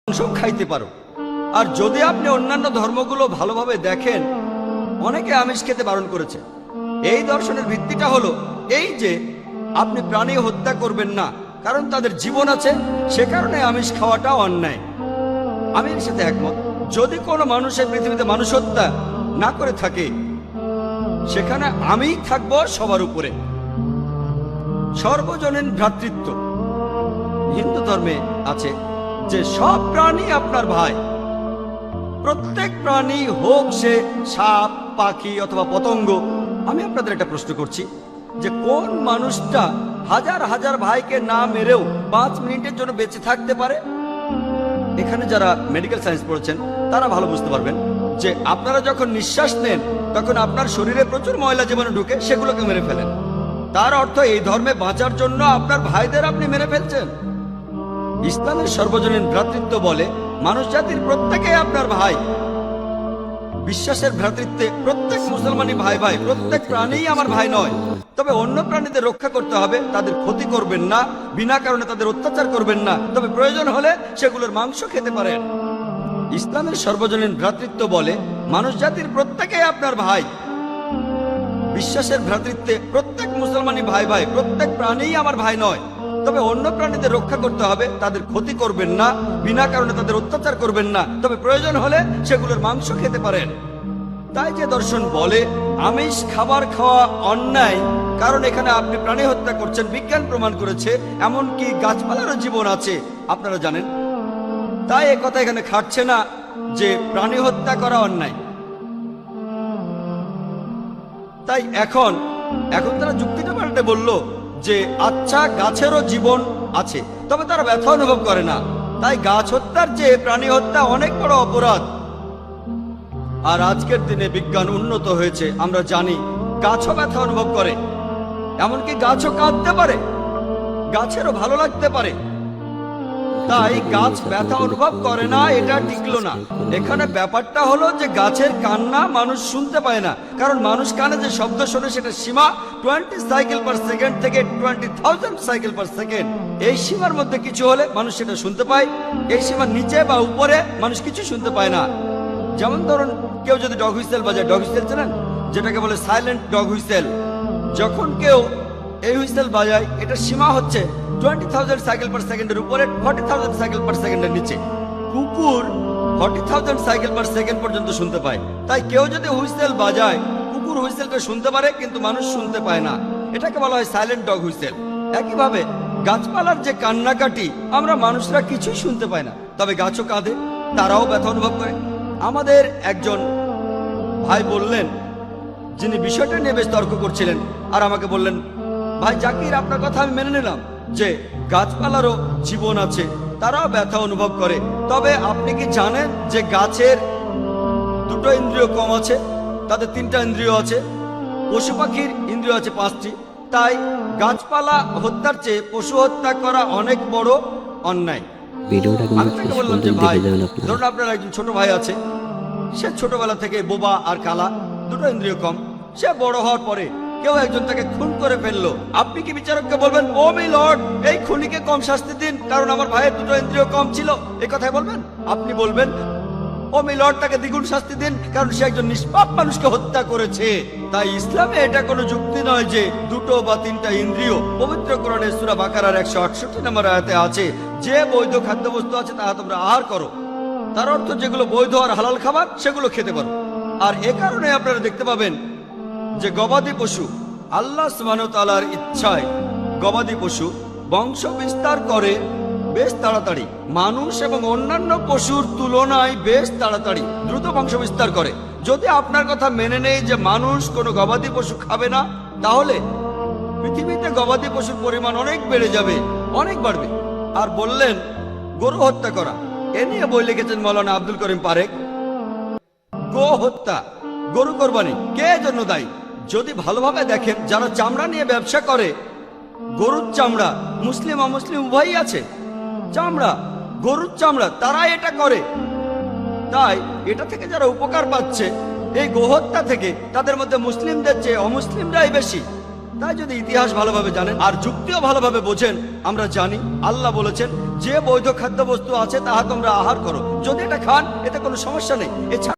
মাংস খাইতে পারো। আর যদি আপনি অন্যান্য ধর্মগুলো ভালোভাবে দেখেন, অনেকে আমিষ খেতে বারণ করেছে। এই দর্শনের ভিত্তিটা হলো এই যে আপনি প্রাণী হত্যা করবেন না, কারণ তাদের জীবন আছে, সে কারণে আমিষ খাওয়াটাও অন্যায়। আমি এর সাথে একমত। যদি কোনো মানুষ এই পৃথিবীতে মানুষ হত্যা না করে থাকে, সেখানে আমিই থাকবো সবার উপরে। সর্বজনীন ভ্রাতৃত্ব হিন্দু ধর্মে আছে যে সব প্রাণী আপনার ভাই। প্রত্যেক প্রাণী, হোক সে সাপ, পাখি অথবা পতঙ্গ। আমি আপনাদের একটা প্রশ্ন করছি যে কোন মানুষটা হাজার হাজার ভাইকে না মেরেও 5 মিনিটের জন্য বেঁচে থাকতে পারে? এখানে যারা মেডিকেল সায়েন্স পড়েছেন তারা ভালো বুঝতে পারবেন যে আপনারা যখন নিঃশ্বাস নেন তখন আপনার শরীরে প্রচুর ময়লা জীবাণু ঢুকে সেগুলোকে মেরে ফেলেন। তার অর্থ এই ধর্মে বাঁচার জন্য আপনার ভাইদের আপনি মেরে ফেলছেন। ইসলামের সর্বজনীন ভ্রাতৃত্ব বলে মানুষ জাতির প্রত্যেকেই আপনার ভাই। বিশ্বাসের ভ্রাতৃত্বে প্রত্যেক মুসলমানই ভাই ভাই, প্রত্যেক প্রাণীই আমার ভাই নয়। তবে অন্য প্রাণীদের রক্ষা করতে হবে, তাদের ক্ষতি করবেন না, বিনা কারণে তাদের অত্যাচার করবেন না, তবে প্রয়োজন হলে সেগুলোর মাংস খেতে পারেন। ইসলামের সর্বজনীন ভ্রাতৃত্ব বলে মানুষ জাতির প্রত্যেকেই আপনার ভাই। বিশ্বাসের ভ্রাতৃত্বে প্রত্যেক মুসলমানই ভাই ভাই, প্রত্যেক প্রাণীই আমার ভাই নয়। তবে অন্য প্রাণীদের রক্ষা করতে হবে, তাদের ক্ষতি করবেন না, বিনা কারণে তাদের অত্যাচার করবেন না, তবে প্রয়োজন হলে সেগুলোর মাংস খেতে পারেন। তাই যে দর্শন বলে আমিষ খাবার খাওয়া অন্যায়, কারণ এখানে আপনি প্রাণী হত্যা করছেন, বিজ্ঞান প্রমাণ করেছে। এমনকি গাছপালারও জীবন আছে, আপনারা জানেন। তাই এ কথা এখানে খাটছে না যে প্রাণী হত্যা করা অন্যায়। তাই এখন তারা যুক্তিটা পাল্টে বলল যে আচ্ছা, গাছেরও জীবন আছে, তবে তারা ব্যথা অনুভব করে না। তাই গাছ হত্যার চেয়ে প্রাণী হত্যা অনেক বড় অপরাধ। আর আজকের দিনে বিজ্ঞান উন্নত হয়েছে, আমরা জানি গাছও ব্যথা অনুভব করে, এমনকি গাছও কাঁদতে পারে, গাছেরও ভালো লাগতে পারে। তাই গাছ ব্যথা অনুভব করে না, এটা টিকলো না। এখানে ব্যাপারটা হলো যে গাছের কান্না মানুষ শুনতে পায় না, কারণ মানুষ কানে যে শব্দ শোনে সেটা সীমা 20 সাইকেল পার সেকেন্ড থেকে 20,000 সাইকেল পার সেকেন্ড। এই সীমার মধ্যে কিছু হলে মানুষ সেটা শুনতে পায়, এই সীমার নিচে বা উপরে মানুষ কিছু শুনতে পায় না। যেমন ধরুন, কেউ যদি ডগ হুইসেল বাজায়, ডগ হুইসেল জানেন, যেটাকে বলে সাইলেন্ট ডগ হুইসেল। যখন কেউ এই হুইসেল বাজায়, এটা সীমা হচ্ছে 20,000 সাইকেল পার সেকেন্ডের উপরে, 40,000 সাইকেল পার সেকেন্ডের নিচে। কুকুর 40,000 সাইকেল পার সেকেন্ড পর্যন্ত শুনতে পায়। তাই কেউ যদি হুইসেল বাজায়, কুকুর হুইসেলটা শুনতে পারে কিন্তু মানুষ শুনতে পায় না, এটাকে বলা হয় সাইলেন্ট ডগ হুইসেল। একইভাবে গাছপালার যে কান্নাকাটি আমরা মানুষরা কিছুই শুনতে পাই না, তবে গাছও কাঁদে, তারাও ব্যথা অনুভব করে। আমাদের একজন ভাই বললেন, যিনি বিষয়টা নিয়ে বেশ তর্ক করছিলেন, আর আমাকে বললেন, ভাই জাকির, আপনার কথা আমি মেনে নিলাম যে গাছপালারও জীবন আছে, তারাও ব্যথা অনুভব করে। তবে আপনি কি জানেন যে গাছের 2টো ইন্দ্রিয় কম আছে, তাদের 3টা ইন্দ্রিয় আছে। পশু পাখির ইন্দ্রিয় আছে 5টি। তাই গাছপালা হত্যার চেয়ে পশু হত্যা করা অনেক বড় অন্যায়। আমি তাকে বললাম যে ভাই, ধরুন আপনার একজন ছোট ভাই আছে, সে ছোটবেলা থেকে বোবা আর কালা, 2টো ইন্দ্রিয় কম। সে বড় হওয়ার পরে কেউ একজন তাকে খুন করে ফেললো, আপনি কি বিচারককে বলবেন, ও মাই লর্ড, এই খুনিকে কম শাস্তি দিন কারণ আমার ভাইয়ের 2টো ইন্দ্রিয় কম ছিল? এই কথাই বলবেন? আপনি বলবেন, ও মাই লর্ড, তাকে দ্বিগুণ শাস্তি দিন কারণ সে একজন নিষ্পাপ মানুষকে হত্যা করেছে। তাই ইসলামে এটা কোনো যুক্তি নয় যে 2টো বা 3টা ইন্দ্রিয়। পবিত্র কোরআনে সূরা বাকারার 168 নম্বর আয়াতে আছে, যে বৈধ খাদ্যবস্তু আছে তাহা তোমরা আহার করো। তার অর্থ যেগুলো বৈধ আর হালাল খাবার সেগুলো খেতে পারো। আর এ কারণে আপনারা দেখতে পাবেন যে গবাদি পশু, আল্লাহ সুবহানাহু ওয়া তাআলার ইচ্ছায় গবাদি পশু বংশ বিস্তার করে বেশ তাড়াতাড়ি, মানুষ এবং অন্যান্য পশুর তুলনায় বেশ তাড়াতাড়ি দ্রুত বংশ বিস্তার করে। যদি আপনার কথা মেনে নেই যে মানুষ কোনো গবাদি পশু খাবে না, তাহলে পৃথিবীতে গবাদি পশুর পরিমাণ অনেক বেড়ে যাবে, অনেক বাড়বে। আর বললেন গরু হত্যা করা, এ নিয়ে বই লিখেছেন মৌলানা আব্দুল করিম পারেক। গো হত্যা, গরু কোরবানি কে জন্য দায়ী? যদি ভালোভাবে দেখেন, যারা চামড়া নিয়ে ব্যবসা করে, গরুর চামড়া, মুসলিম অমুসলিম উভয়ই আছে, চামড়া, গরুর চামড়া, তারা এটা করে। তাই এটা থেকে যারা উপকার পাচ্ছে এই গোহত্যা থেকে, তাদের মধ্যে মুসলিমদের চেয়ে অমুসলিমরাই বেশি। তাই যদি ইতিহাস ভালোভাবে জানেন আর যুক্তিও ভালোভাবে বোঝেন, আমরা জানি আল্লাহ বলেছেন যে বৈধ খাদ্যবস্তু আছে তাহা তোমরা আহার করো, যদি এটা খান এতে কোনো সমস্যা নেই। এছাড়া